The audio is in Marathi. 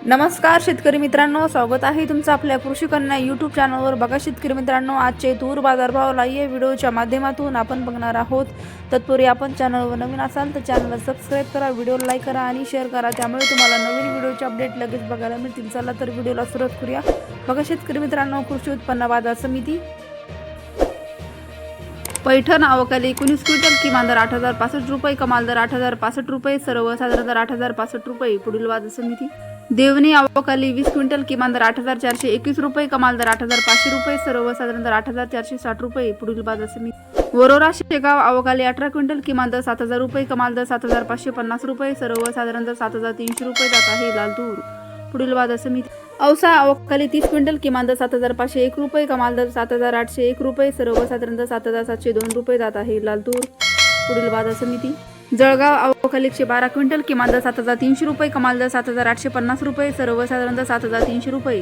नमस्कार शेतकरी मित्रांनो, स्वागत आहे तुमचं आपल्या कृषी कन्या यूट्यूब चॅनलवर। बघा शेतकरी मित्रांनो, आजचे तूर बाजारभाव लाईव्ह व्हिडिओच्या माध्यमातून आपण बघणार आहोत। तत्पूर्वी आपण चॅनलवर नवीन असाल तर चॅनलला सबस्क्राईब करा, व्हिडिओला लाईक करा आणि शेअर करा, त्यामुळे तुम्हाला नवीन व्हिडिओचे अपडेट लगेच बघायला मिळतील। चला तर व्हिडिओला सुरुवात करूया। बघा शेतकरी मित्रांनो, कृषी उत्पन्न बाजार समिती पैठण अवकाली 19 क्विंटल, किमान दर 8065 रुपये, कमाल दर 8065 रुपये, सर्वसाधारण दर 8065 रुपये। पुढील बाजार समिती देवणी अवकाली 20 क्विंटल, किमान दर 8421 रुपये, कमाल दर 8500 रुपये, सर्वसाधारण दर 8460 रुपये। पुढील बाजार समिती वरोरा शेगाव अवकाली 18 क्विंटल, किमान दर 7000 रुपये, कमाल दर 7550 रुपये, सर्वसाधारण दर 7300 रुपये जात आहे लाल तूर। पुढील बाजार समिती औसा अवकाली 30 क्विंटल, किमान दर 7501 रुपये, कमाल दर 7801 रुपये, सर्वसाधारण दर 7702 रुपये जात आहे लाल तूर। पुढील बाजार समिती जळगाव अवकाली 112 क्विंटल, किमान दर 7300 रुपये, कमाल दर 7850 रुपये, सर्वसाधारण दर 7300 रुपये।